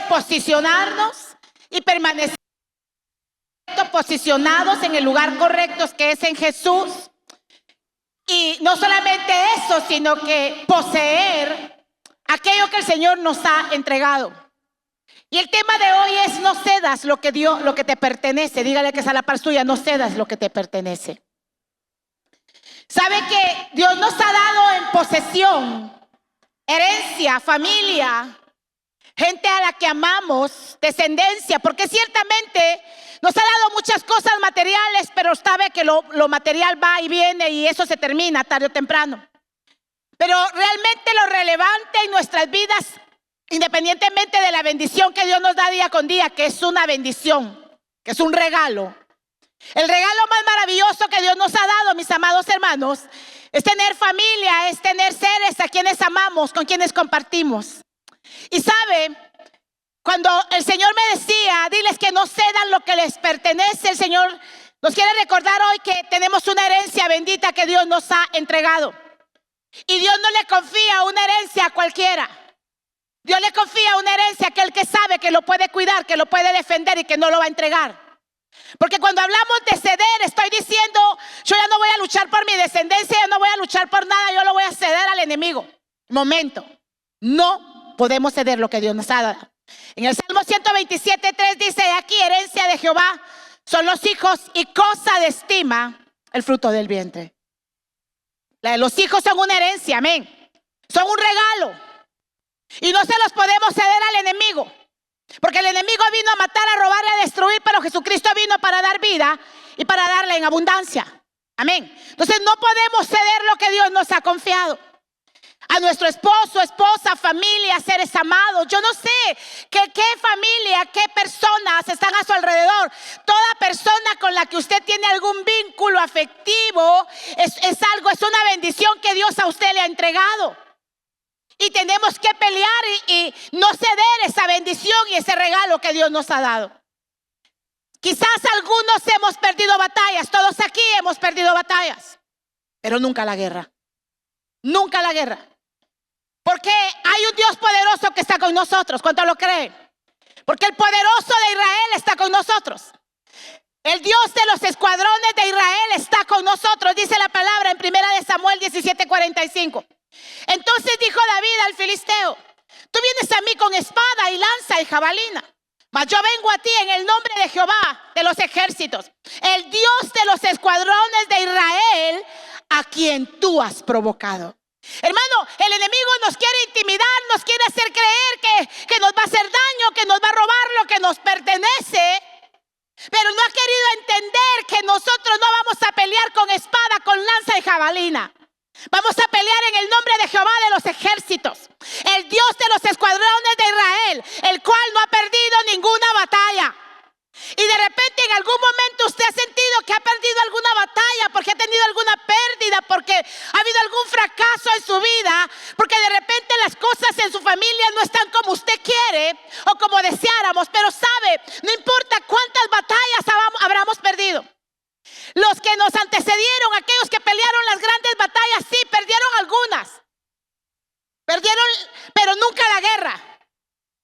posicionarnos y permanecer posicionados en el lugar correcto, que es en Jesús. Y no solamente eso, sino que poseer aquello que el Señor nos ha entregado. Y el tema de hoy es: no cedas lo que te pertenece. Dígale que es a la par suya: no cedas lo que te pertenece. ¿Sabe que Dios nos ha dado en posesión herencia, familia, gente a la que amamos, descendencia? Porque ciertamente nos ha dado muchas cosas materiales, pero sabe que lo material va y viene y eso se termina tarde o temprano. Pero realmente lo relevante en nuestras vidas, independientemente de la bendición que Dios nos da día con día, que es una bendición, que es un regalo. El regalo más maravilloso que Dios nos ha dado, mis amados hermanos, es tener familia, es tener seres a quienes amamos, con quienes compartimos. Y sabe, cuando el Señor me decía: diles que no cedan lo que les pertenece, el Señor nos quiere recordar hoy que tenemos una herencia bendita que Dios nos ha entregado. Y Dios no le confía una herencia a cualquiera. Dios le confía una herencia a aquel que sabe que lo puede cuidar, que lo puede defender y que no lo va a entregar. Porque cuando hablamos de ceder, estoy diciendo: yo ya no voy a luchar por mi descendencia, ya no voy a luchar por nada, yo lo voy a ceder al enemigo. Momento, no podemos ceder lo que Dios nos ha dado. En el Salmo 127:3 dice: aquí herencia de Jehová son los hijos, y cosa de estima el fruto del vientre. Los hijos son una herencia, amén. Son un regalo. Y no se los podemos ceder al enemigo. Porque el enemigo vino a matar, a robar y a destruir, pero Jesucristo vino para dar vida y para darla en abundancia. Amén. Entonces no podemos ceder lo que Dios nos ha confiado. A nuestro esposo, esposa, familia, seres amados. Yo no sé qué familia, qué personas están a su alrededor. Toda persona con la que usted tiene algún vínculo afectivo es una bendición que Dios a usted le ha entregado. Y tenemos que pelear y no ceder esa bendición y ese regalo que Dios nos ha dado. Quizás algunos hemos perdido batallas, todos aquí hemos perdido batallas, pero nunca la guerra. Nunca la guerra. Porque hay un Dios poderoso que está con nosotros. ¿Cuántos lo creen? Porque el poderoso de Israel está con nosotros. El Dios de los escuadrones de Israel está con nosotros. Dice la palabra en 1 Samuel 17:45. Entonces dijo David al filisteo: tú vienes a mí con espada y lanza y jabalina, mas yo vengo a ti en el nombre de Jehová de los ejércitos, el Dios de los escuadrones de Israel, a quien tú has provocado. Hermano, el enemigo nos quiere intimidar, nos quiere hacer creer que nos va a hacer daño, que nos va a robar lo que nos pertenece. Pero no ha querido entender que nosotros no vamos a pelear con espada, con lanza y jabalina. Vamos a pelear en el nombre de Jehová de los ejércitos, el Dios de los escuadrones de Israel, el cual no ha perdido ninguna batalla. Y de repente en algún momento usted ha sentido que ha perdido alguna batalla, porque ha tenido alguna pérdida, porque ha habido algún fracaso en su vida, porque de repente las cosas en su familia no están como usted quiere o como deseáramos. Pero sabe, no importa cuántas batallas habramos perdido. Los que nos antecedieron, aquellos que pelearon las grandes batallas, sí, perdieron algunas. Perdieron, pero nunca la guerra.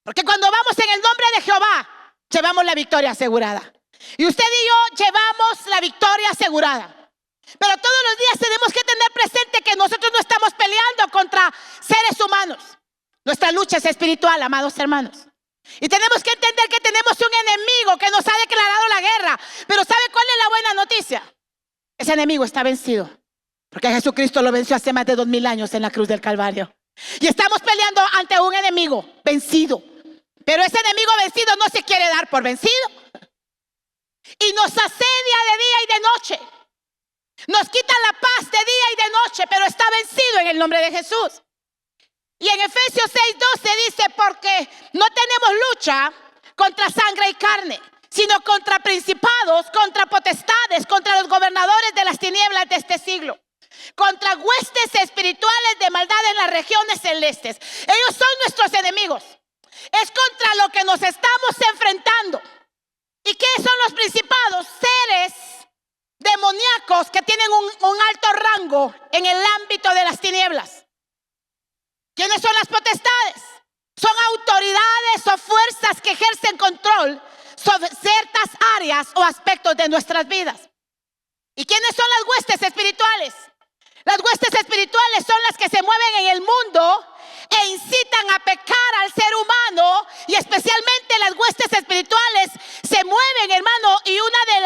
Porque cuando vamos en el nombre de Jehová, llevamos la victoria asegurada. Y usted y yo llevamos la victoria asegurada. Pero todos los días tenemos que tener presente que nosotros no estamos peleando contra seres humanos. Nuestra lucha es espiritual, amados hermanos. Y tenemos que entender que tenemos un enemigo que nos ha declarado la guerra. Pero ¿sabe cuál es la buena noticia? Ese enemigo está vencido, porque Jesucristo lo venció hace más de 2000 años en la cruz del Calvario. Y estamos peleando ante un enemigo vencido. Pero ese enemigo vencido no se quiere dar por vencido. Y nos asedia de día y de noche. Nos quita la paz de día y de noche, pero está vencido en el nombre de Jesús. Y en Efesios 6:12 dice: porque no tenemos lucha contra sangre y carne, sino contra principados, contra potestades, contra los gobernadores de las tinieblas de este siglo, contra huestes espirituales de maldad en las regiones celestes. Ellos son nuestros enemigos. Es contra lo que nos estamos enfrentando. ¿Y qué son los principados? Seres demoníacos que tienen un alto rango en el ámbito de las tinieblas. ¿Quiénes son las potestades? Son autoridades o fuerzas que ejercen control sobre ciertas áreas o aspectos de nuestras vidas. ¿Y quiénes son las huestes espirituales? Las huestes espirituales son las que se mueven en el mundo e incitan a pecar al ser humano, y especialmente las huestes espirituales se mueven, hermano, y una de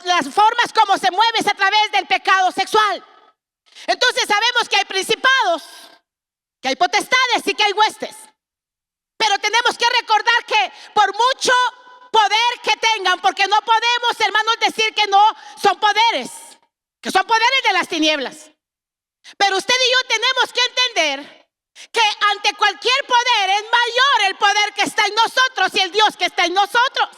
las formas como se mueve es a través del pecado sexual. Entonces sabemos que hay principados, que hay potestades y que hay huestes, pero tenemos que recordar que por mucho poder que tengan, porque no podemos, hermanos, decir que no son poderes, que son poderes de las tinieblas, pero usted y yo tenemos que entender que ante cualquier poder es mayor el poder que está en nosotros y el Dios que está en nosotros.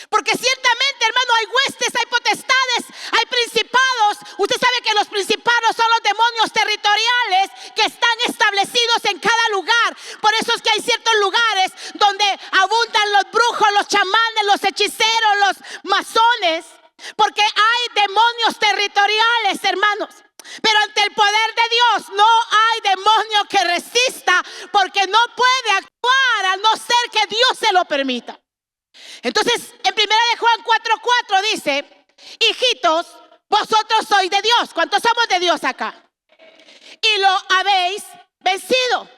Porque ciertamente, hermano, hay huestes, hay potestades, hay principados. Usted sabe que los principados son los demonios territoriales que están establecidos en cada lugar. Por eso es que hay ciertos lugares donde abundan los brujos, los chamanes, los hechiceros, los masones, porque hay demonios territoriales, hermanos. Pero ante el poder de Dios no hay demonio que resista, porque no puede actuar a no ser que Dios se lo permita. Entonces, en 1 Juan 4:4 dice: hijitos, vosotros sois de Dios. ¿Cuántos somos de Dios acá? Y lo habéis vencido,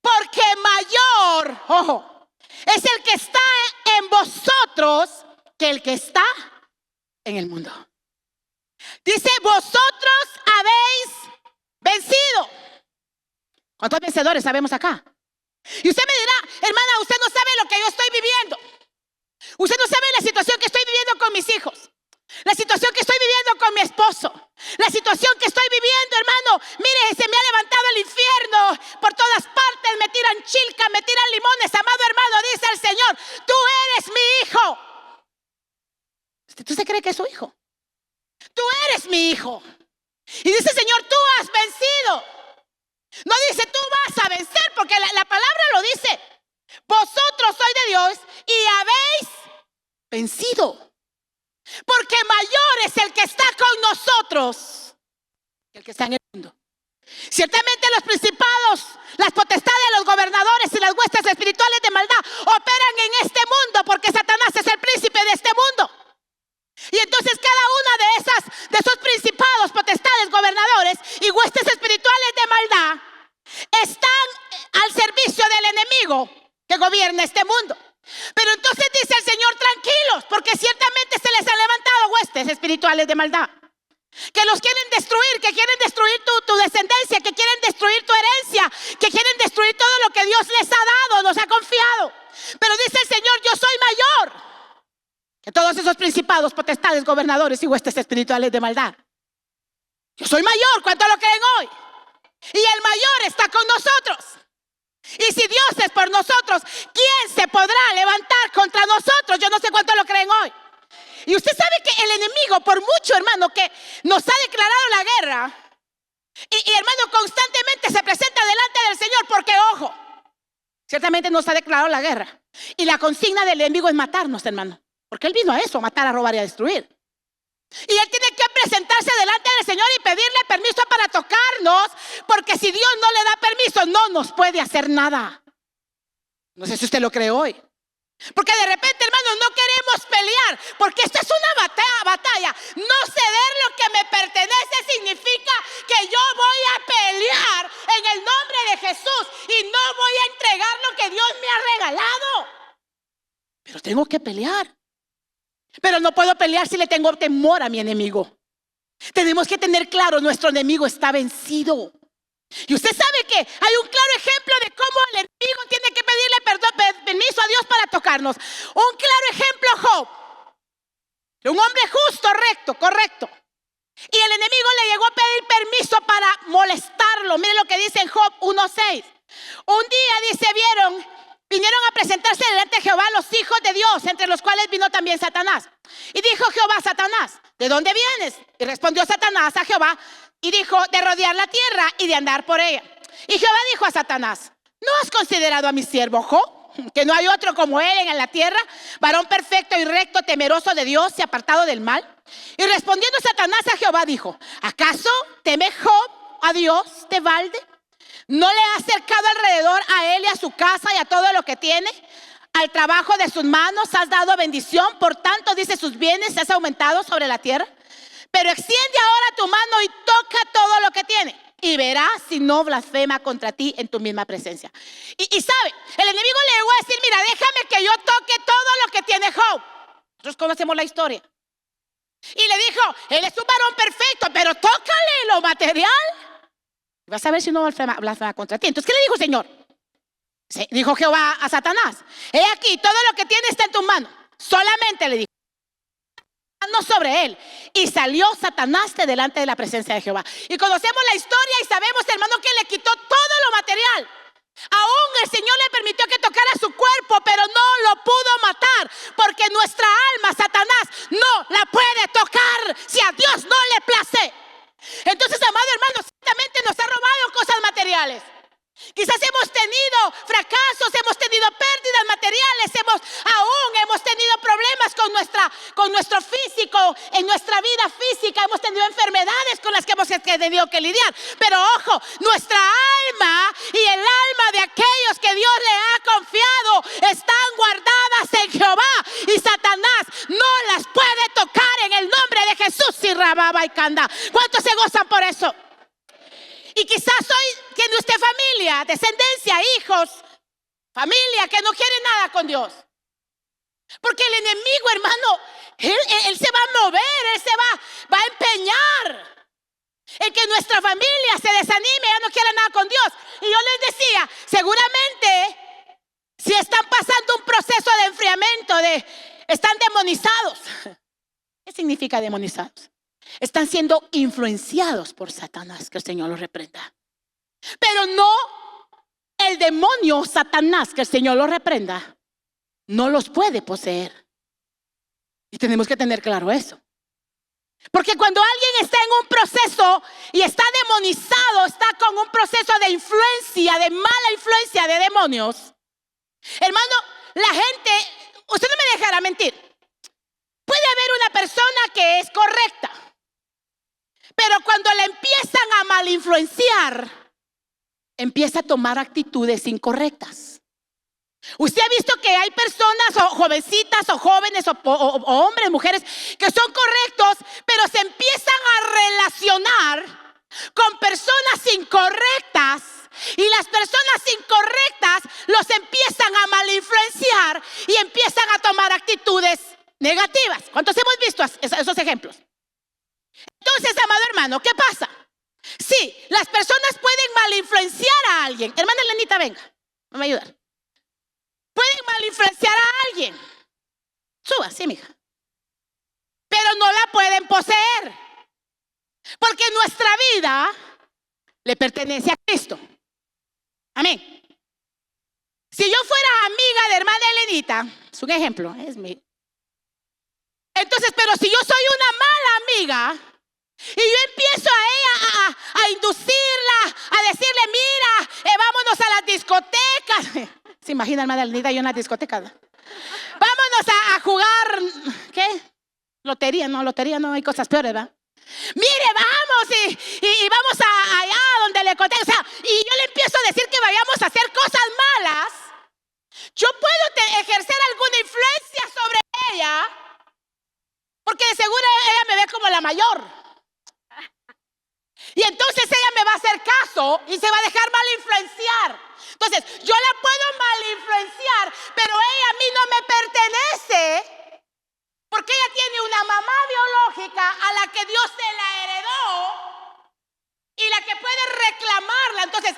porque mayor, ojo, es el que está en vosotros que el que está en el mundo. Dice: vosotros habéis vencido. ¿Cuántos vencedores sabemos acá? Y usted me dirá: hermana, usted no sabe lo que yo estoy viviendo. Usted no sabe la situación que estoy viviendo con mis hijos, la situación que estoy viviendo con mi esposo, la situación que estoy viviendo, hermano. Mire, se me ha levantado el infierno por todas partes, me tiran chilca, me tiran limones. Amado hermano, dice el Señor: tú eres mi hijo. ¿Usted se cree que es su hijo? Tú eres mi hijo. Y dice: Señor, tú has vencido. No dice tú vas a vencer, porque la palabra lo dice: vosotros sois de Dios y habéis vencido, porque mayor es el que está con nosotros que el que está en el mundo. Ciertamente los principados, las potestades, los gobernadores y las huestes espirituales de maldad operan en este mundo, porque Satanás es el príncipe de este mundo. Y entonces cada una de esos principados, potestades, gobernadores y huestes espirituales de maldad están al servicio del enemigo que gobierna este mundo. Pero entonces dice el Señor: tranquilos, porque ciertamente se les han levantado huestes espirituales de maldad, que los quieren destruir, que quieren destruir tu descendencia, que quieren destruir tu herencia, que quieren destruir todo lo que Dios les ha dado, nos ha confiado. Pero dice el Señor: yo soy mayor que todos esos principados, potestades, gobernadores y huestes espirituales de maldad. Yo soy mayor. ¿Cuánto lo creen hoy? Y el mayor está con nosotros. Y si Dios es por nosotros, ¿quién se podrá levantar contra nosotros? Yo no sé cuánto lo creen hoy. Y usted sabe que el enemigo, por mucho, hermano, que nos ha declarado la guerra, y hermano, constantemente se presenta delante del Señor, porque ojo, ciertamente nos ha declarado la guerra, y la consigna del enemigo es matarnos, hermano, porque él vino a eso, a matar, a robar y a destruir. Y él tiene que presentarse delante del Señor y pedirle permiso para tocarnos, porque si Dios no le da permiso, no nos puede hacer nada. No sé si usted lo cree hoy. Porque de repente, hermanos, no queremos pelear, porque esto es una batalla. No ceder lo que me pertenece significa que yo voy a pelear en el nombre de Jesús y no voy a entregar lo que Dios me ha regalado. Pero tengo que pelear. Pero no puedo pelear si le tengo temor a mi enemigo. Tenemos que tener claro: nuestro enemigo está vencido. Y usted sabe que hay un claro ejemplo de cómo el enemigo tiene que pedirle permiso a Dios para tocarnos. Un claro ejemplo, Job, de un hombre justo, recto, correcto. Y el enemigo le llegó a pedir permiso para molestarlo. Mire lo que dice en Job 1:6. Un día, dice, vinieron a presentarse delante de Jehová los hijos de Dios, entre los cuales vino también Satanás. Y dijo Jehová a Satanás: ¿de dónde vienes? Y respondió Satanás a Jehová y dijo: de rodear la tierra y de andar por ella. Y Jehová dijo a Satanás: ¿no has considerado a mi siervo Job, que no hay otro como él en la tierra, varón perfecto y recto, temeroso de Dios y apartado del mal? Y respondiendo Satanás a Jehová dijo: ¿acaso teme Job a Dios de balde? No le has cercado alrededor a él y a su casa y a todo lo que tiene. Al trabajo de sus manos has dado bendición. Por tanto, dice, sus bienes has aumentado sobre la tierra. Pero extiende ahora tu mano y toca todo lo que tiene, y verás si no blasfema contra ti en tu misma presencia. Y sabe, el enemigo le llegó a decir, mira, déjame que yo toque todo lo que tiene Job. Nosotros conocemos la historia. Y le dijo, él es un varón perfecto, pero tócale lo material. Vas a ver si no blasfema contra ti. Entonces, ¿qué le dijo el Señor? Dijo Jehová a Satanás, he aquí, todo lo que tiene está en tus manos. Solamente le dijo, no sobre él. Y salió Satanás de delante de la presencia de Jehová. Y conocemos la historia y sabemos, hermano, que le quitó todo lo material. Aún el Señor le permitió que tocara su cuerpo, pero no lo pudo matar, porque nuestra alma, Satanás, no la puede tocar si a Dios no le place. Entonces, amado hermano, ciertamente nos ha robado cosas materiales. Quizás hemos tenido fracasos, hemos tenido pérdidas materiales, aún hemos tenido problemas con nuestro físico, en nuestra vida física, hemos tenido enfermedades con las que hemos tenido que lidiar. Pero ojo, nuestra alma y el alma de aquellos que Dios le ha confiado están guardadas en Jehová, y Satanás no las puede tocar en el nombre de Jesús. Y rababa y canda. ¿Cuántos se gozan por eso? Y quizás hoy tiene usted familia, descendencia, hijos, familia que no quiere nada con Dios. Porque el enemigo, hermano, él se va a mover, él va a empeñar en que nuestra familia se desanime, ya no quiera nada con Dios. Y yo les decía, seguramente si están pasando un proceso de enfriamiento, están demonizados. ¿Qué significa demonizados? Están siendo influenciados por Satanás, que el Señor los reprenda. Pero no el demonio Satanás, que el Señor los reprenda, no los puede poseer. Y tenemos que tener claro eso. Porque cuando alguien está en un proceso y está demonizado, está con un proceso de influencia, de mala influencia de demonios, hermano, la gente, usted no me dejará mentir, puede haber una persona que es correcta, pero cuando le empiezan a mal influenciar, empieza a tomar actitudes incorrectas. Usted ha visto que hay personas, o jovencitas, o jóvenes, o hombres, mujeres, que son correctos, pero se empiezan a relacionar con personas incorrectas, y las personas incorrectas los empiezan a mal influenciar y empiezan a tomar actitudes negativas. ¿Cuántos hemos visto esos ejemplos? Entonces, amado hermano, ¿qué pasa? Sí, las personas pueden mal influenciar a alguien. Hermana Elenita, venga, me va a ayudar. Pueden mal influenciar a alguien. Suba, sí, mija. Pero no la pueden poseer, porque nuestra vida le pertenece a Cristo. Amén. Si yo fuera amiga de hermana Elenita, es un ejemplo, es mi. Entonces, pero si yo soy una mala amiga y yo empiezo a ella a inducirla, a decirle, mira, vámonos a las discotecas. ¿Se imagina, hermana Elenita, yo en las discotecas? Vámonos a jugar, ¿qué? Lotería no, hay cosas peores, ¿verdad? Mire, vamos y vamos allá donde le conté. O sea, y yo le empiezo a decir que vayamos a hacer cosas malas. Yo puedo ejercer alguna influencia sobre ella, porque de seguro ella me ve como la mayor. Y entonces ella me va a hacer caso y se va a dejar mal influenciar. Entonces yo la puedo mal influenciar, pero ella a mí no me pertenece, porque ella tiene una mamá biológica a la que Dios se la heredó y la que puede reclamarla. Entonces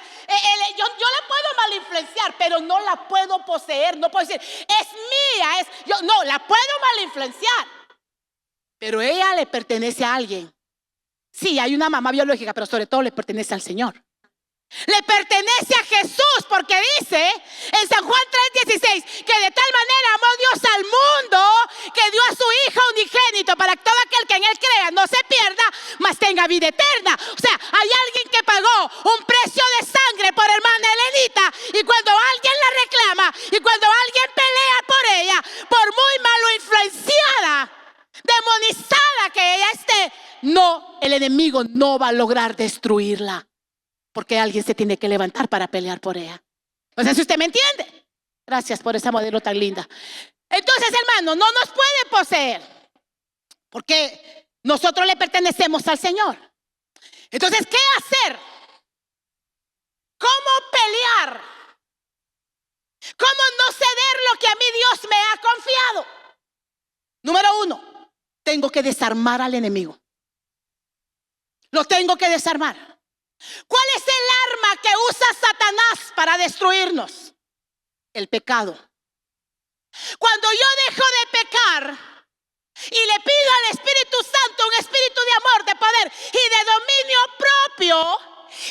yo la puedo mal influenciar, pero no la puedo poseer. No puedo decir, es mía, no, la puedo mal influenciar, pero ella le pertenece a alguien. Sí, hay una mamá biológica, pero sobre todo le pertenece al Señor. Le pertenece a Jesús, porque dice en San Juan 3:16 que de tal manera amó Dios al mundo que dio a su Hijo unigénito para que todo aquel que en él crea no se pierda, mas tenga vida eterna. O sea, hay alguien que pagó un precio de sangre por hermana Elenita, y cuando alguien la reclama y cuando alguien pelea por ella, por muy malo influenciada, demonizada que ella esté, no, el enemigo no va a lograr destruirla. porque alguien se tiene que levantar para pelear por ella. No sé si usted me entiende. Gracias por esa modelo tan linda. Entonces, hermano, no nos puede poseer, porque nosotros le pertenecemos al Señor. Entonces, ¿qué hacer? ¿Cómo pelear? ¿Cómo no ceder lo que a mí Dios me ha confiado? Número 1, tengo que desarmar al enemigo. Lo tengo que desarmar. ¿Cuál es el arma que usa Satanás para destruirnos? El pecado. Cuando yo dejo de pecar y le pido al Espíritu Santo un espíritu de amor, de poder y de dominio propio,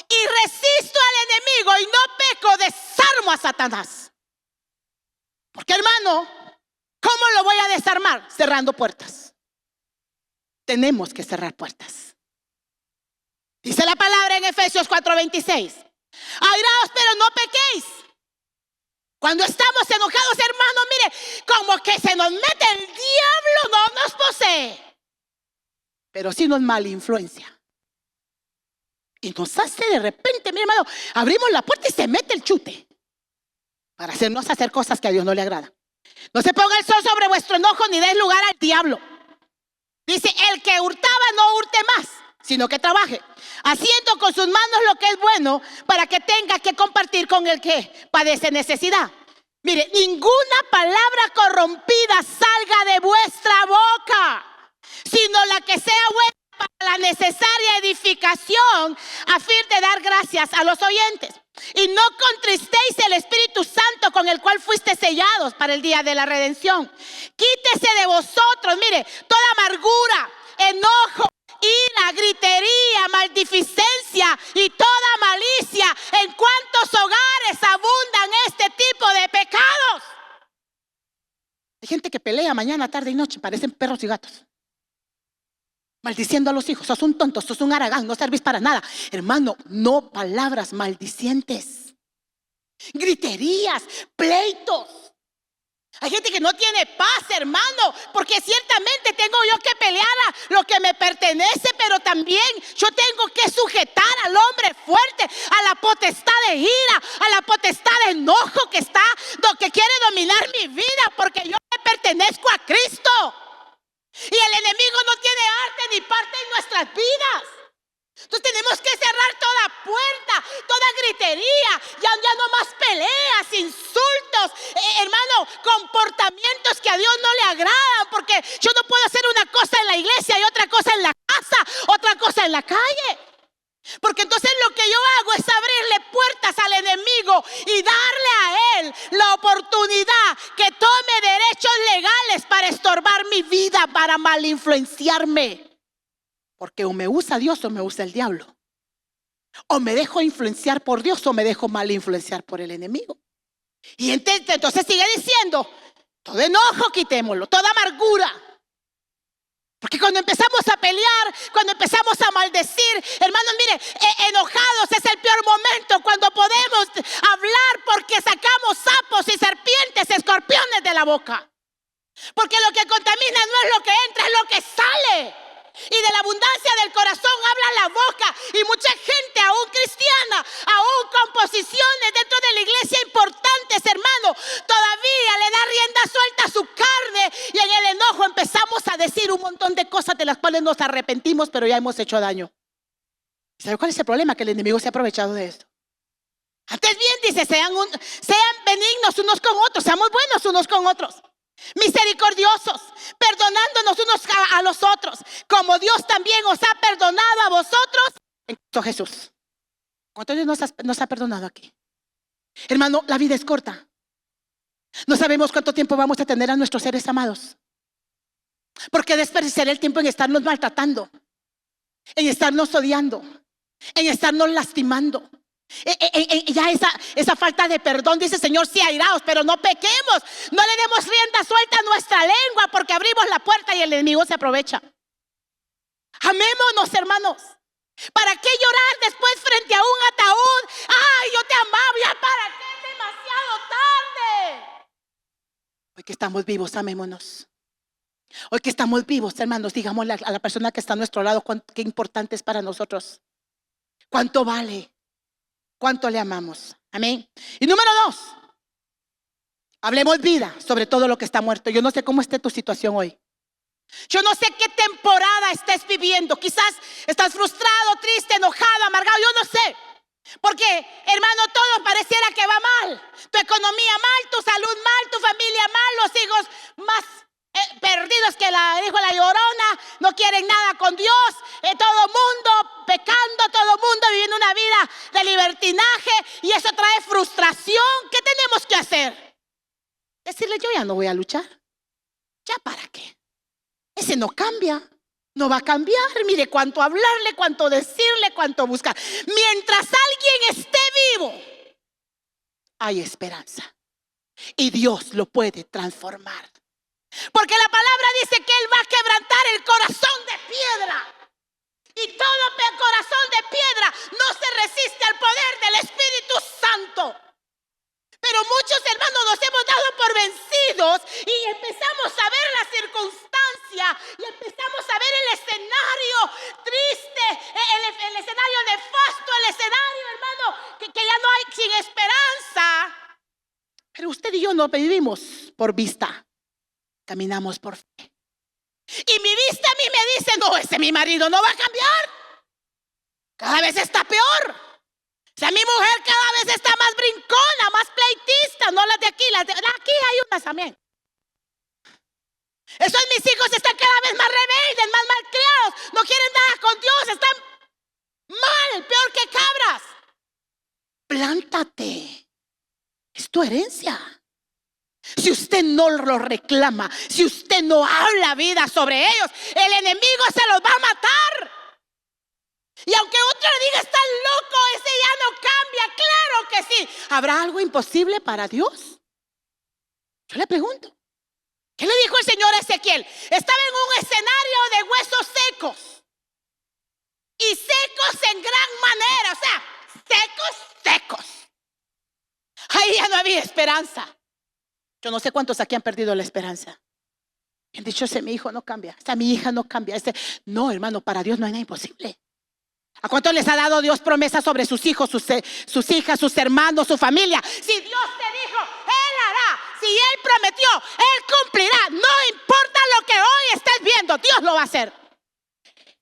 y resisto al enemigo y no peco, desarmo a Satanás. Porque, hermano, ¿cómo lo voy a desarmar? Cerrando puertas. Tenemos que cerrar puertas. Dice la palabra en Efesios 4:26. Airaos, pero no pequéis. Cuando estamos enojados, hermano, mire, como que se nos mete el diablo, no nos posee, pero sí nos malinfluencia. Y nos hace de repente, mi hermano, abrimos la puerta y se mete el chute para hacernos hacer cosas que a Dios no le agradan. No se ponga el sol sobre vuestro enojo ni des lugar al diablo. Dice, el que hurtaba no hurte más, sino que trabaje, haciendo con sus manos lo que es bueno, para que tenga que compartir con el que padece necesidad. Mire, ninguna palabra corrompida salga de vuestra boca, sino la que sea buena para la necesaria edificación, a fin de dar gracias a los oyentes. Y no contristéis el Espíritu Santo, con el cual fuiste sellados para el día de la redención. Quítese de vosotros, mire, toda amargura, enojo, ira, gritería, maldificencia y toda malicia. ¿En cuántos hogares abundan este tipo de pecados? Hay gente que pelea mañana, tarde y noche, parecen perros y gatos, maldiciendo a los hijos. Sos un tonto, sos un haragán, no servís para nada. Hermano, no palabras maldicientes, griterías, pleitos. Hay gente que no tiene paz, hermano, porque ciertamente tengo yo que pelear a lo que me pertenece, pero también yo tengo que sujetar al hombre fuerte, a la potestad de ira, a la potestad de enojo que quiere dominar mi vida, porque yo me pertenezco a Cristo. Y el enemigo no tiene arte ni parte en nuestras vidas. Entonces tenemos que cerrar toda puerta, toda gritería, ya no más peleas, insultos, hermano, comportamientos que a Dios no le agradan, porque yo no puedo hacer una cosa en la iglesia y otra cosa en la casa, otra cosa en la calle. Porque entonces lo que yo hago es abrirle puertas al enemigo y darle a él la oportunidad que tome derechos legales para estorbar mi vida, para malinfluenciarme. Porque o me usa Dios o me usa el diablo. O me dejo influenciar por Dios o me dejo mal influenciar por el enemigo. Y entonces sigue diciendo, todo enojo quitémoslo, toda amargura. Porque cuando empezamos a pelear, cuando empezamos a maldecir, hermanos, mire, enojados es el peor momento, cuando podemos hablar porque sacamos sapos y serpientes, escorpiones de la boca. Porque lo que contamina no es lo que entra, es lo que sale. Y de la abundancia del corazón habla la boca. Y mucha gente, aún cristiana, aún con posiciones dentro de la iglesia importantes, hermano, todavía le da rienda suelta a su carne. Y en el enojo empezamos a decir un montón de cosas de las cuales nos arrepentimos, pero ya hemos hecho daño. ¿Sabe cuál es el problema? Que el enemigo se ha aprovechado de esto. Antes bien dice, sean benignos unos con otros, seamos buenos unos con otros, misericordiosos, perdonándonos unos a los otros, como Dios también os ha perdonado a vosotros en Cristo Jesús. ¿Cuántos Dios nos ha perdonado aquí? Hermano, la vida es corta. No sabemos cuánto tiempo vamos a tener a nuestros seres amados. ¿Por qué desperdiciar el tiempo en estarnos maltratando, en estarnos odiando, en estarnos lastimando? Ya esa falta de perdón, dice Señor, sí, airaos, pero no pequemos, no le demos rienda suelta a nuestra lengua, porque abrimos la puerta y el enemigo se aprovecha. Amémonos, hermanos. ¿Para qué llorar después frente a un ataúd? Ay, yo te amaba, ya para qué, es demasiado tarde. Hoy que estamos vivos, amémonos. Hoy que estamos vivos, hermanos, digámosle a la persona que está a nuestro lado qué importante es para nosotros, cuánto vale. cuánto le amamos. Amén. Y número 2, hablemos vida sobre todo lo que está muerto. Yo no sé cómo esté tu situación hoy. Yo no sé qué temporada estés viviendo. Quizás estás frustrado, triste, enojado, amargado. Yo no sé. Porque, hermano, todo pareciera que va mal. Tu economía mal, tu salud mal, tu familia mal, los hijos más perdidos que dijo la Llorona. No quieren nada con Dios. Todo mundo pecando, todo mundo viviendo una vida de libertinaje. Y eso trae frustración. ¿Qué tenemos que hacer? Decirle, yo ya no voy a luchar. ¿Ya para qué? Ese no cambia, no va a cambiar. Mire cuánto hablarle, cuánto decirle, cuánto buscar. Mientras alguien esté vivo, hay esperanza. Y Dios lo puede transformar. Porque la palabra dice que Él va a quebrantar el corazón de piedra. Y todo corazón de piedra no se resiste al poder del Espíritu Santo. Pero muchos hermanos nos hemos dado por vencidos y empezamos a ver la circunstancia y empezamos a ver el escenario triste, el escenario nefasto, el escenario, hermano, que ya no hay sin esperanza. Pero usted y yo no vivimos por vista, caminamos por fe. Y mi vista a mí me dice, no, ese mi marido no va a cambiar. Cada vez está peor. O sea, mi mujer cada vez está más brincona, más pleitista, no las de aquí, aquí hay unas también. Esos mis hijos están cada vez más rebeldes, más malcriados, no quieren nada con Dios, están mal, peor que cabras. Plántate, es tu herencia. Si usted no lo reclama, si usted no habla vida sobre ellos, el enemigo se los va a matar. Y aunque otro le diga, está loco, ese ya no cambia, claro que sí. ¿Habrá algo imposible para Dios? Yo le pregunto, ¿qué le dijo el Señor a Ezequiel? Estaba en un escenario de huesos secos. Y secos en gran manera, o sea, secos. Ahí ya no había esperanza. Yo no sé cuántos aquí han perdido la esperanza. Y han dicho, ese mi hijo no cambia, esa mi hija no cambia. No, hermano, para Dios no hay nada imposible. ¿A cuántos les ha dado Dios promesas sobre sus hijos, sus hijas, sus hermanos, su familia? Si Dios te dijo, Él hará. Si Él prometió, Él cumplirá. No importa lo que hoy estés viendo, Dios lo va a hacer.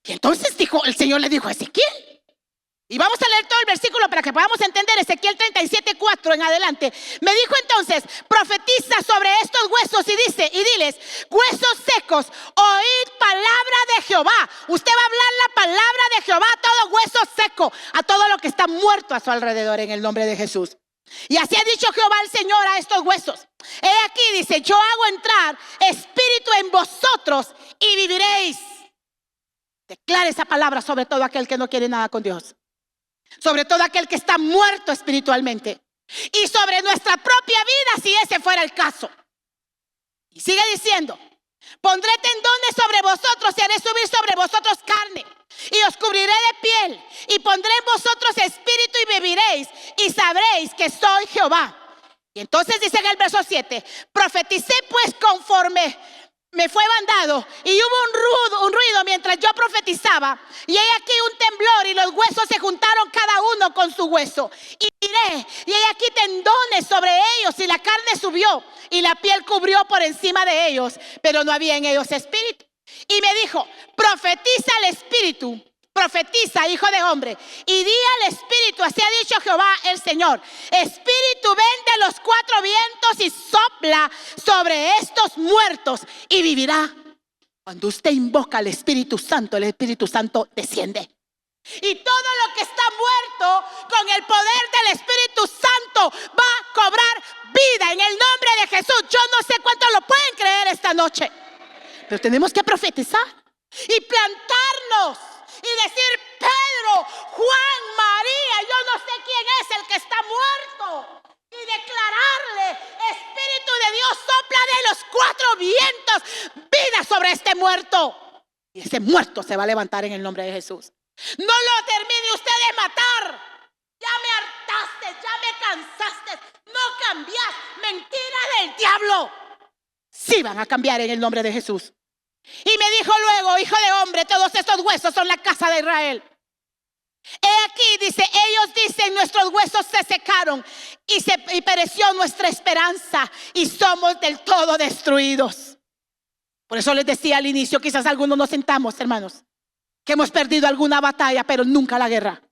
Y entonces el Señor le dijo a Ezequiel. Y vamos a leer todo el versículo para que podamos entender. Ezequiel 37:4 en adelante. Me dijo entonces, profetiza sobre estos huesos y diles, huesos secos, oíd palabra de Jehová. Usted va a hablar la palabra de Jehová a todo hueso seco, a todo lo que está muerto a su alrededor, en el nombre de Jesús. Y así ha dicho Jehová el Señor a estos huesos. He aquí, dice, yo hago entrar espíritu en vosotros y viviréis. Declara esa palabra sobre todo aquel que no quiere nada con Dios. Sobre todo aquel que está muerto espiritualmente. Y sobre nuestra propia vida, si ese fuera el caso. Y sigue diciendo, pondré tendones sobre vosotros y haré subir sobre vosotros carne. Y os cubriré de piel. Y pondré en vosotros espíritu y viviréis. Y sabréis que soy Jehová. Y entonces dice en el verso 7, profeticé pues conforme me fue mandado, y hubo un ruido mientras yo profetizaba, y he aquí un temblor, y los huesos se juntaron cada uno con su hueso, y miré, y he aquí tendones sobre ellos, y la carne subió, y la piel cubrió por encima de ellos, pero no había en ellos espíritu. Y me dijo, profetiza al espíritu, profetiza, hijo de hombre, y di al espíritu, así ha dicho Jehová el Señor, espíritu, ven de los cuatro vientos y sopla sobre estos muertos y vivirá. Cuando usted invoca al Espíritu Santo, el Espíritu Santo desciende. Y todo lo que está muerto, con el poder del Espíritu Santo, va a cobrar vida en el nombre de Jesús. Yo no sé cuántos lo pueden creer esta noche, pero tenemos que profetizar y plantarnos. Y decir, Pedro, Juan, María, yo no sé quién es el que está muerto. Y declararle, Espíritu de Dios, sopla de los cuatro vientos vida sobre este muerto. Y ese muerto se va a levantar en el nombre de Jesús. No lo termine usted de matar. Ya me hartaste, ya me cansaste. No cambias, mentira del diablo. Sí van a cambiar en el nombre de Jesús. Y me dijo luego, hijo de hombre, todos estos huesos son la casa de Israel. He aquí, dice, ellos dicen, nuestros huesos se secaron y pereció nuestra esperanza y somos del todo destruidos. Por eso les decía al inicio, quizás algunos nos sentamos, hermanos, que hemos perdido alguna batalla, pero nunca la guerra.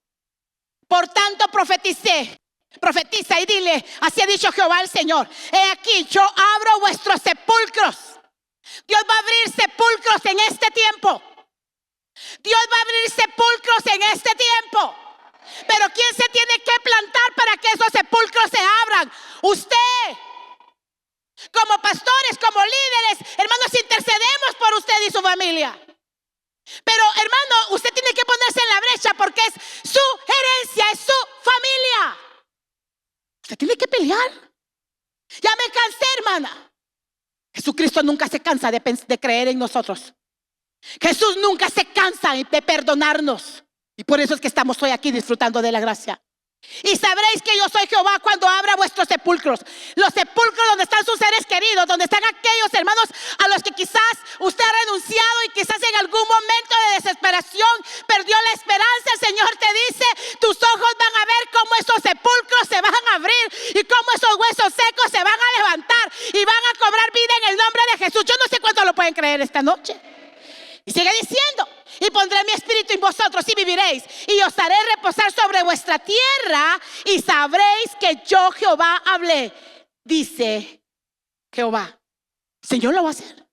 Por tanto profetiza y dile, así ha dicho Jehová el Señor, he aquí, yo abro vuestros sepulcros. Dios va a abrir sepulcros en este tiempo. Dios va a abrir sepulcros en este tiempo. Pero ¿quién se tiene que plantar para que esos sepulcros se abran? Usted. Como pastores, como líderes, hermanos, intercedemos por usted y su familia. Pero hermano, usted tiene que ponerse en la brecha porque es su herencia, es su familia. Usted tiene que pelear. Ya me cansé, hermana. Jesucristo nunca se cansa de creer en nosotros. Jesús nunca se cansa de perdonarnos. Y por eso es que estamos hoy aquí disfrutando de la gracia. Y sabréis que yo soy Jehová cuando abra vuestros sepulcros. Los sepulcros donde están sus seres queridos, donde están aquellos hermanos a los que quizás usted ha renunciado y quizás en algún momento de desesperación perdió la esperanza. El Señor te dice, tus ojos van a ver cómo esos sepulcros se van a abrir y cómo esos huesos secos se van a levantar y van a cobrar vida en el nombre de Jesús. Yo no sé cuánto lo pueden creer esta noche. Y sigue diciendo, y pondré mi espíritu en vosotros y viviréis, y os haré reposar sobre vuestra tierra, y sabréis que yo Jehová hablé, dice Jehová. El Señor lo va a hacer.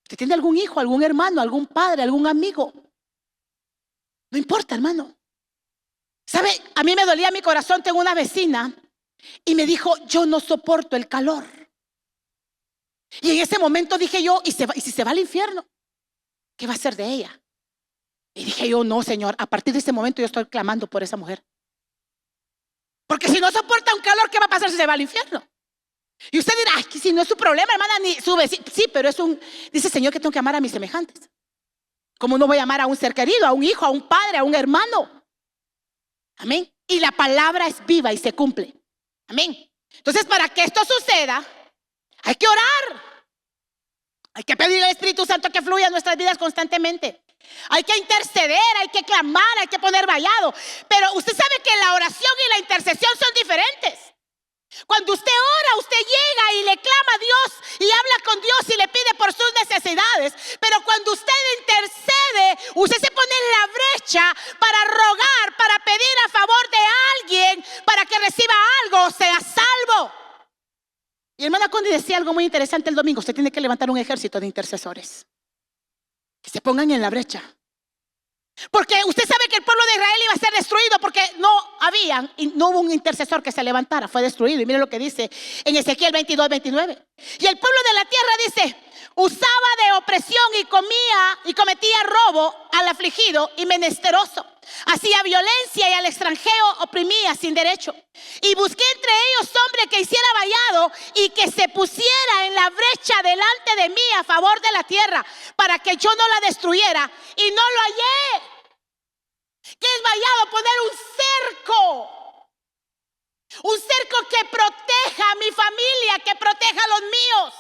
¿Usted tiene algún hijo, algún hermano, algún padre, algún amigo? No importa, hermano. ¿Sabe? A mí me dolía mi corazón. Tengo una vecina y me dijo, yo no soporto el calor. Y en ese momento dije yo, ¿y si se va al infierno? ¿Qué va a hacer de ella? Y dije yo, no, Señor, a partir de ese momento yo estoy clamando por esa mujer. Porque si no soporta un calor, ¿qué va a pasar si se va al infierno? Y usted dirá, ay, que si no es su problema, hermana, ni su vecino. Sí, pero dice el Señor que tengo que amar a mis semejantes. ¿Cómo no voy a amar a un ser querido, a un hijo, a un padre, a un hermano? Amén. Y la palabra es viva y se cumple. Amén. Entonces, para que esto suceda, hay que orar. Hay que pedir al Espíritu Santo que fluya en nuestras vidas constantemente. Hay que interceder, hay que clamar, hay que poner vallado. Pero usted sabe que la oración y la intercesión son diferentes. Cuando usted ora, usted llega y le clama a Dios y habla con Dios y le pide por sus necesidades. Pero cuando usted intercede, usted se pone en la brecha para rogar, para pedir a favor de alguien, para que reciba algo, sea salvo. Y hermana Condy decía algo muy interesante el domingo. Usted tiene que levantar un ejército de intercesores que se pongan en la brecha. Porque usted sabe que el pueblo de Israel iba a ser destruido porque no hubo un intercesor que se levantara, fue destruido. Y mire lo que dice en Ezequiel 22:29. Y el pueblo de la tierra dice, usaba de opresión y cometía robo al afligido y menesteroso. Hacía violencia y al extranjero oprimía sin derecho. Y busqué entre ellos hombre que hiciera vallado y que se pusiera en la brecha delante de mí a favor de la tierra, para que yo no la destruyera, y no lo hallé. ¿Qué es vallado? Poner un cerco. Un cerco que proteja a mi familia, que proteja a los míos.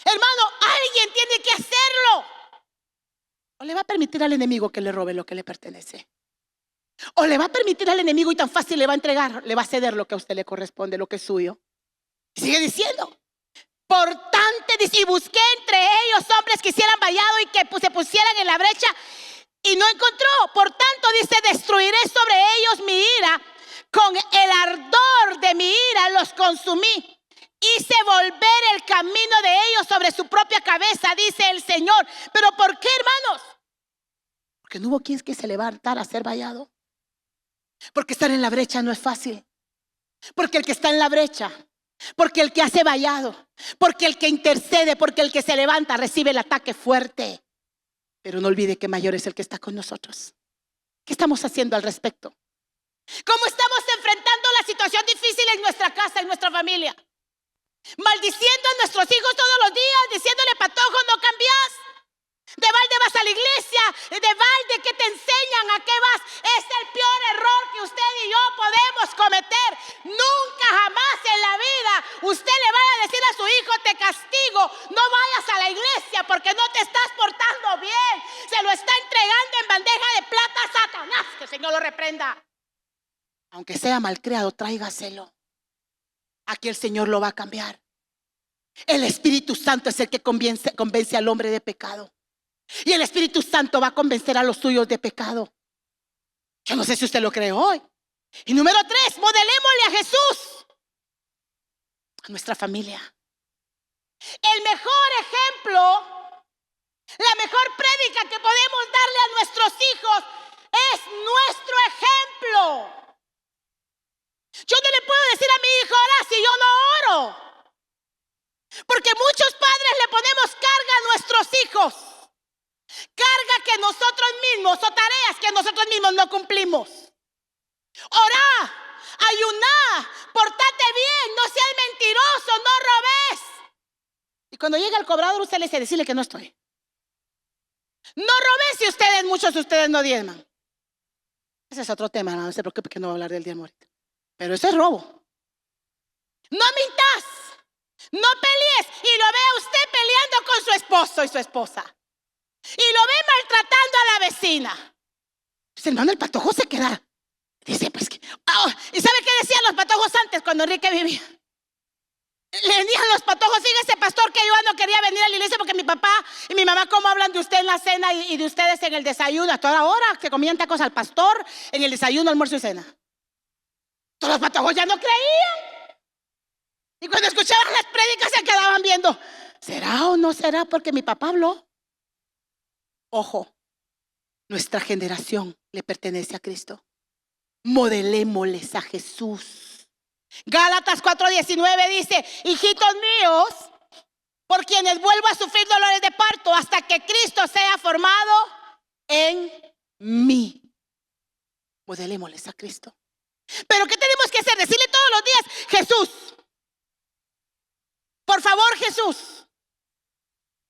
Hermano, alguien tiene que hacerlo. O le va a permitir al enemigo que le robe lo que le pertenece. O le va a permitir al enemigo y tan fácil le va a entregar, le va a ceder lo que a usted le corresponde, lo que es suyo. Y sigue diciendo, por tanto, y busqué entre ellos hombres que hicieran vallado y que se pusieran en la brecha, y no encontró. Por tanto, dice, destruiré sobre ellos mi ira, con el ardor de mi ira los consumí. Hice volver el camino de ellos sobre su propia cabeza, dice el Señor. ¿Pero por qué, hermanos? Porque no hubo quien que se levantara a ser vallado. Porque estar en la brecha no es fácil. Porque el que está en la brecha, porque el que hace vallado, porque el que intercede, porque el que se levanta recibe el ataque fuerte. Pero no olvide que mayor es el que está con nosotros. ¿Qué estamos haciendo al respecto? ¿Cómo estamos enfrentando la situación difícil en nuestra casa, en nuestra familia? Maldiciendo a nuestros hijos todos los días, diciéndole, patojo, no cambias. De balde vas a la iglesia, de balde, ¿qué te enseñan? ¿A qué vas? Es el peor error que usted y yo podemos cometer. Nunca jamás en la vida usted le vaya a decir a su hijo, te castigo, no vayas a la iglesia porque no te estás portando bien. Se se lo está entregando en bandeja de plata a Satanás, que el Señor lo reprenda. Aunque sea malcriado, tráigaselo. Aquí el Señor lo va a cambiar. El Espíritu Santo es el que convence al hombre de pecado. Y el Espíritu Santo va a convencer a los suyos de pecado. Yo no sé si usted lo cree hoy. Y número 3, modelémosle a Jesús a nuestra familia. El mejor ejemplo, la mejor prédica que podemos darle a nuestros hijos es nuestro ejemplo. Yo no le puedo decir a mi hijo, ora si yo no oro. Porque muchos padres le ponemos carga a nuestros hijos. Carga que nosotros mismos, o tareas que nosotros mismos no cumplimos. Orá, ayuná, portate bien, no seas mentiroso, no robes. Y cuando llega el cobrador, usted le dice, decirle que no estoy. No robes si ustedes, muchos de ustedes no diezman. Ese es otro tema, no se preocupe que no voy a hablar del diezmo ahorita. Pero eso es robo. No mintas, no pelees. Y lo ve a usted peleando con su esposo y su esposa. Y lo ve maltratando a la vecina. Dice, hermano, el patojo se queda. Dice, pues que... ¿Y sabe qué decían los patojos antes cuando Enrique vivía? Le decían los patojos, fíjese pastor que yo no quería venir a la iglesia porque mi papá y mi mamá cómo hablan de usted en la cena y de ustedes en el desayuno. A toda hora se comían tacos al pastor en el desayuno, almuerzo y cena. Todos los patojos ya no creían. Y cuando escuchaban las prédicas se quedaban viendo, ¿será o no será porque mi papá habló? Ojo, nuestra generación le pertenece a Cristo. Modelémosles a Jesús. Gálatas 4:19 dice, hijitos míos, por quienes vuelvo a sufrir dolores de parto hasta que Cristo sea formado en mí. Modelémosles a Cristo. Pero ¿qué tenemos que hacer? Decirle todos los días, Jesús, por favor Jesús,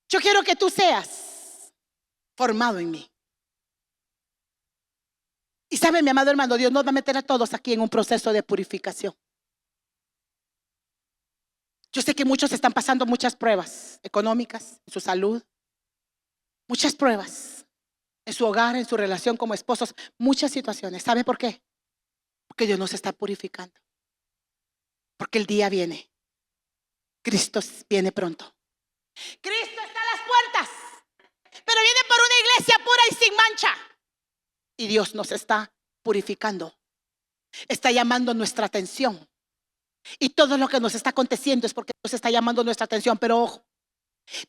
yo quiero que tú seas formado en mí. Y sabe, mi amado hermano, Dios nos va a meter a todos aquí en un proceso de purificación. Yo sé que muchos están pasando muchas pruebas económicas, en su salud, muchas pruebas en su hogar, en su relación como esposos, muchas situaciones. ¿Sabe por qué? Porque Dios nos está purificando. Porque el día viene. Cristo viene pronto. Cristo está a las puertas, pero viene por una iglesia pura y sin mancha. Y Dios nos está purificando. Está llamando nuestra atención. Y todo lo que nos está aconteciendo es porque Dios está llamando nuestra atención. Pero ojo,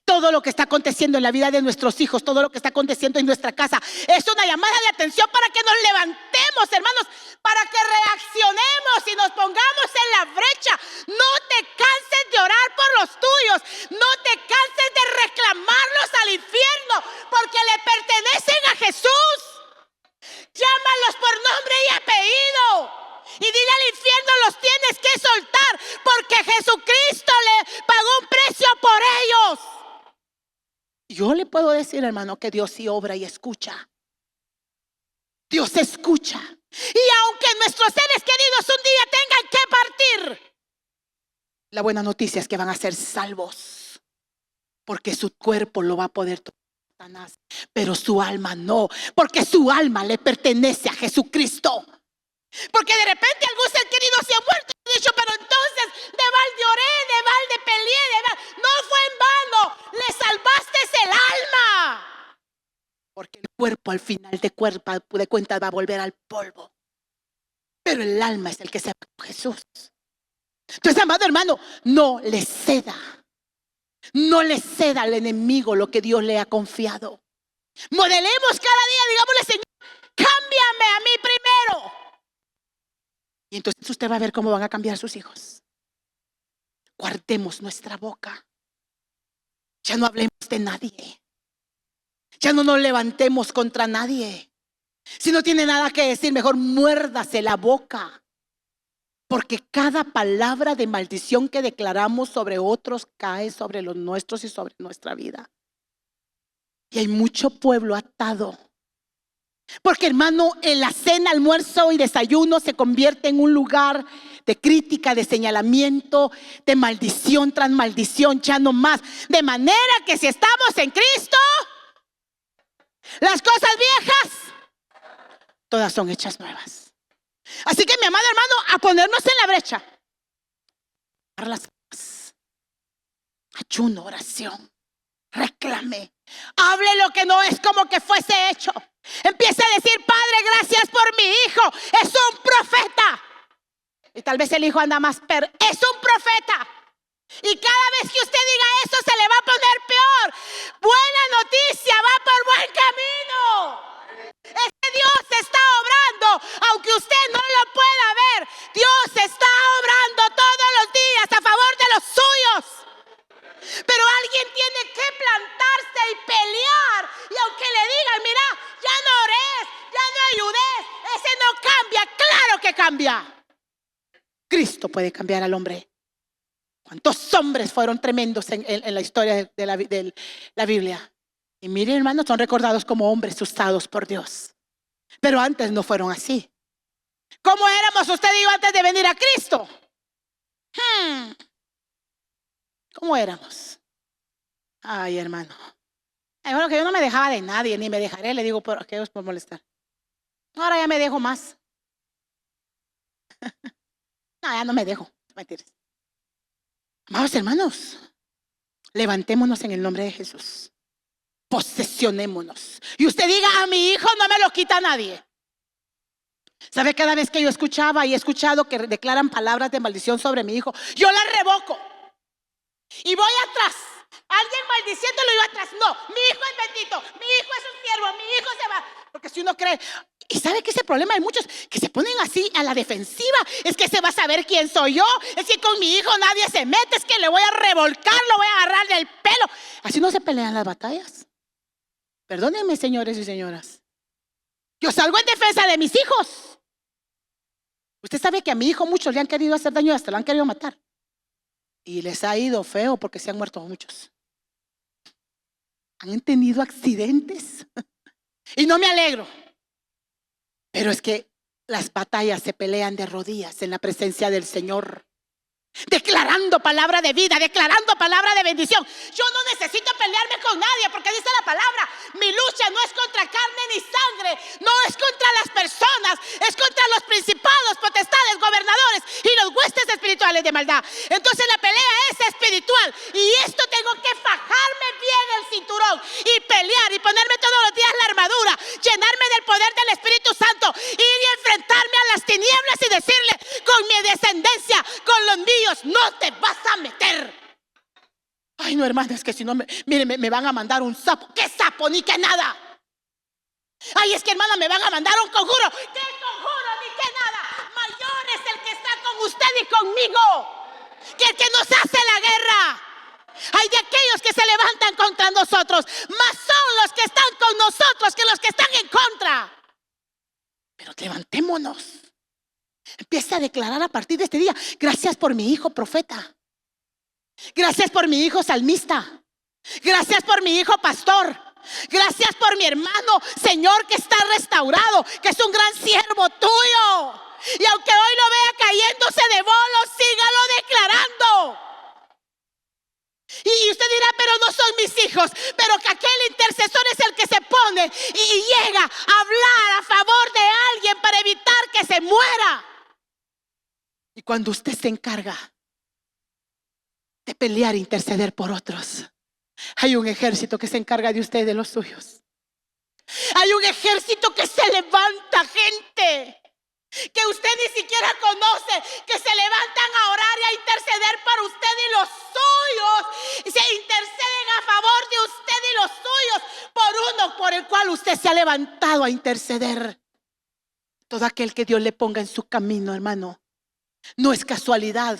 todo lo que está aconteciendo en la vida de nuestros hijos, todo lo que está aconteciendo en nuestra casa, es una llamada de atención para que nos levantemos, hermanos, para que reaccionemos y nos pongamos en la brecha. No te canses de orar por los tuyos, no te canses de reclamarlos al infierno, porque le pertenecen a Jesús. Llámalos por nombre y apellido. Y dile al infierno, los tienes que soltar, porque Jesucristo le pagó un precio por ellos. Yo le puedo decir, hermano, que Dios sí obra y escucha. Dios escucha. Y aunque nuestros seres queridos un día tengan que partir, la buena noticia es que van a ser salvos, porque su cuerpo lo va a poder tomar Satanás, pero su alma no, porque su alma le pertenece a Jesucristo. Porque de repente algún ser querido se ha muerto y ha dicho, pero entonces de balde oré, de balde peleé, no fue en vano, le salvaste el alma. Porque el cuerpo al final de cuentas va a volver al polvo, pero el alma es el que se va con Jesús. Entonces, amado hermano, no le ceda al enemigo lo que Dios le ha confiado. Modelemos cada día, digámosle, Señor, cámbiame a mí primero. Y entonces usted va a ver cómo van a cambiar sus hijos. Guardemos nuestra boca. Ya no hablemos de nadie. Ya no nos levantemos contra nadie. Si no tiene nada que decir, mejor muérdase la boca. Porque cada palabra de maldición que declaramos sobre otros cae sobre los nuestros y sobre nuestra vida. Y hay mucho pueblo atado. Porque, hermano, en la cena, almuerzo y desayuno se convierte en un lugar de crítica, de señalamiento, de maldición tras maldición, ya no más. De manera que si estamos en Cristo, Las cosas viejas, todas son hechas nuevas. Así que mi amado hermano, a ponernos en la brecha. Ayuno, oración, reclame, hable lo que no es como que fuese hecho. Empiece a decir: Padre, gracias por mi hijo, es un profeta. Y tal vez el hijo anda más, pero es un profeta. Y cada vez que usted diga eso, se le va a poner peor. Buena noticia, va por buen camino. Es que Dios está obrando, aunque usted no lo pueda ver. Dios está obrando todos los días a favor de los suyos. Pero alguien tiene que plantarse y pelear. Y aunque le digan: mira, ya no ores, ya no ayudes, ese no cambia. Claro que cambia. Cristo puede cambiar al hombre. ¿Cuántos hombres fueron tremendos en la historia de la Biblia? Y miren, hermanos, son recordados como hombres usados por Dios. Pero antes no fueron así. ¿Cómo éramos usted y yo antes de venir a Cristo? ¿Cómo éramos? Ay, hermano. Bueno, que yo no me dejaba de nadie, ni me dejaré, le digo, por aquellos por molestar. Ahora ya me dejo más. No, ya no me dejo. Mentiras. Amados hermanos, levantémonos en el nombre de Jesús. Posesionémonos. Y usted diga: a mi hijo no me lo quita nadie. ¿Sabe? Cada vez que yo escuchaba y he escuchado que declaran palabras de maldición sobre mi hijo, yo las revoco. Y voy atrás. Alguien maldiciéndolo y yo atrás. No, mi hijo es bendito, mi hijo es un siervo, mi hijo se va. Porque si uno cree, y sabe que ese problema hay muchos que se ponen así a la defensiva. Es que se va a saber quién soy yo. Es que con mi hijo nadie se mete. Es que le voy a revolcar, lo voy a agarrar del pelo. Así no se pelean las batallas. Perdónenme, señores y señoras. Yo salgo en defensa de mis hijos. Usted sabe que a mi hijo muchos le han querido hacer daño y hasta lo han querido matar. Y les ha ido feo porque se han muerto muchos. Han tenido accidentes. Y no me alegro. Pero es que las batallas se pelean de rodillas en la presencia del Señor. Declarando palabra de vida, declarando palabra de bendición. Yo no necesito pelearme con nadie, porque dice la palabra: mi lucha no es contra carne ni sangre, no es contra las personas, es contra los principados, potestades, gobernadores y los huestes espirituales de maldad. Entonces la pelea es espiritual, y esto tengo que fajarme bien el cinturón y pelear y ponerme todos los días la armadura, llenarme del poder del Espíritu Santo, ir y enfrentarme a las tinieblas y decirle: con mi descendencia, con los míos no te vas a meter. Ay, no, hermana, es que si no me van a mandar un sapo. ¿Qué sapo? Ni que nada. Ay, es que, hermana, me van a mandar un conjuro. ¿Qué conjuro? Ni que nada. Mayor es el que está con usted y conmigo que el que nos hace la guerra. Hay de aquellos que se levantan contra nosotros, más son los que están con nosotros que los que están en contra. Pero levantémonos. Empieza a declarar a partir de este día: gracias por mi hijo profeta. Gracias por mi hijo salmista. Gracias por mi hijo pastor. Gracias por mi hermano, Señor, que está restaurado, que es un gran siervo tuyo. Y aunque hoy lo vea cayéndose de bolos, sígalo declarando. Y usted dirá: pero no son mis hijos. Pero que aquel intercesor es el que se pone y llega a hablar a favor de alguien para evitar que se muera. Y cuando usted se encarga de pelear e interceder por otros, hay un ejército que se encarga de usted y de los suyos. Hay un ejército que se levanta, gente, que usted ni siquiera conoce, que se levantan a orar y a interceder por usted y los suyos. Y se interceden a favor de usted y los suyos por uno por el cual usted se ha levantado a interceder. Todo aquel que Dios le ponga en su camino, hermano, no es casualidad,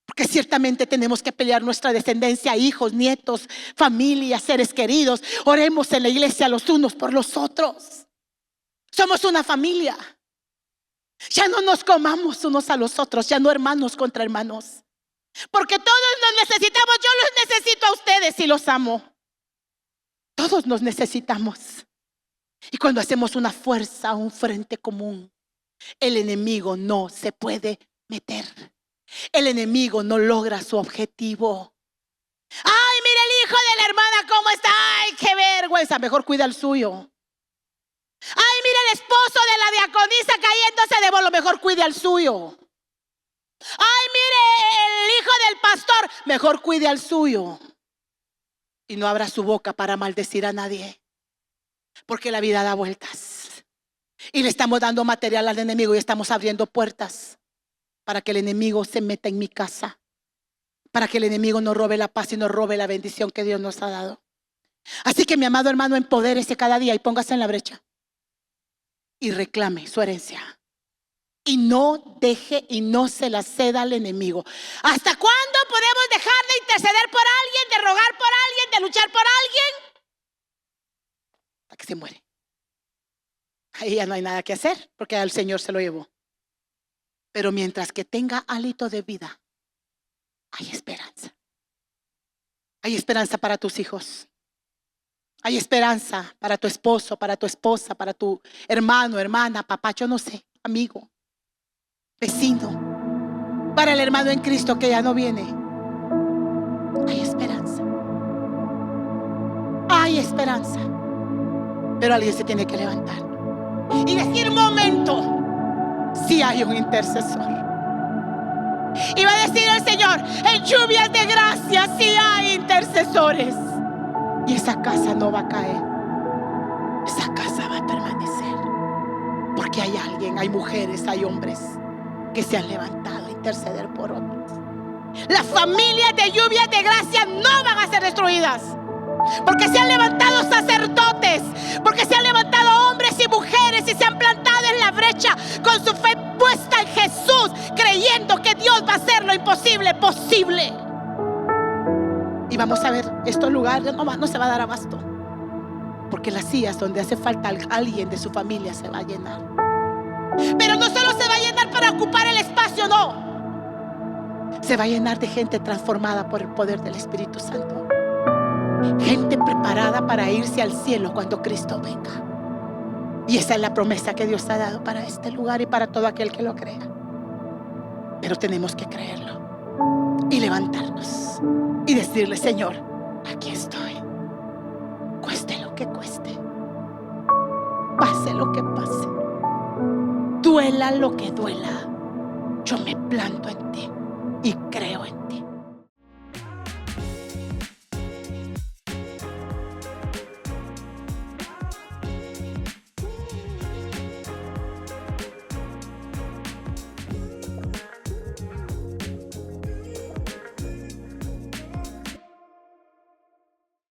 porque ciertamente tenemos que pelear nuestra descendencia, hijos, nietos, familias, seres queridos. Oremos en la iglesia los unos por los otros. Somos una familia. Ya no nos comamos unos a los otros, ya no hermanos contra hermanos, porque todos nos necesitamos. Yo los necesito a ustedes y los amo. Todos nos necesitamos. Y cuando hacemos una fuerza, un frente común, el enemigo no se puede meter. El enemigo no logra su objetivo. Ay, mire el hijo de la hermana cómo está. Ay, qué vergüenza, mejor cuida el suyo. Ay, mire el esposo de la diaconisa cayéndose de bolo, mejor cuide al suyo. Ay, mire el hijo del pastor, mejor cuide al suyo. Y no abra su boca para maldecir a nadie, porque la vida da vueltas. Y le estamos dando material al enemigo y estamos abriendo puertas para que el enemigo se meta en mi casa, para que el enemigo nos robe la paz y nos robe la bendición que Dios nos ha dado. Así que mi amado hermano, empodérese cada día y póngase en la brecha y reclame su herencia. Y no deje y no se la ceda al enemigo. ¿Hasta cuándo podemos dejar de interceder por alguien, de rogar por alguien, de luchar por alguien? Hasta que se muere. Ahí ya no hay nada que hacer, porque al Señor se lo llevó. Pero mientras que tenga hálito de vida, hay esperanza. Hay esperanza para tus hijos. Hay esperanza para tu esposo, para tu esposa, para tu hermano, hermana, papá, yo no sé, amigo, vecino, para el hermano en Cristo que ya no viene. Hay esperanza. Hay esperanza. Pero alguien se tiene que levantar y decir: momento, si hay un intercesor. Y va a decir el Señor: en lluvias de gracia si hay intercesores. Y esa casa no va a caer. Esa casa va a permanecer. Porque hay alguien, hay mujeres, hay hombres que se han levantado a interceder por otros. Las familias de lluvias de gracia no van a ser destruidas. Porque se han levantado sacerdotes, porque se han levantado hombres y mujeres y se han plantado en la brecha con su fe puesta en Jesús, creyendo que Dios va a hacer lo imposible posible. Y vamos a ver, estos lugares no se va a dar abasto, porque las sillas donde hace falta alguien de su familia se va a llenar. Pero no solo se va a llenar para ocupar el espacio, no. Se va a llenar de gente transformada por el poder del Espíritu Santo. Gente preparada para irse al cielo cuando Cristo venga. Y esa es la promesa que Dios ha dado para este lugar y para todo aquel que lo crea. Pero tenemos que creerlo y levantarnos y decirle: Señor, aquí estoy, cueste lo que cueste, pase lo que pase, duela lo que duela, yo me planto en ti y creo en ti.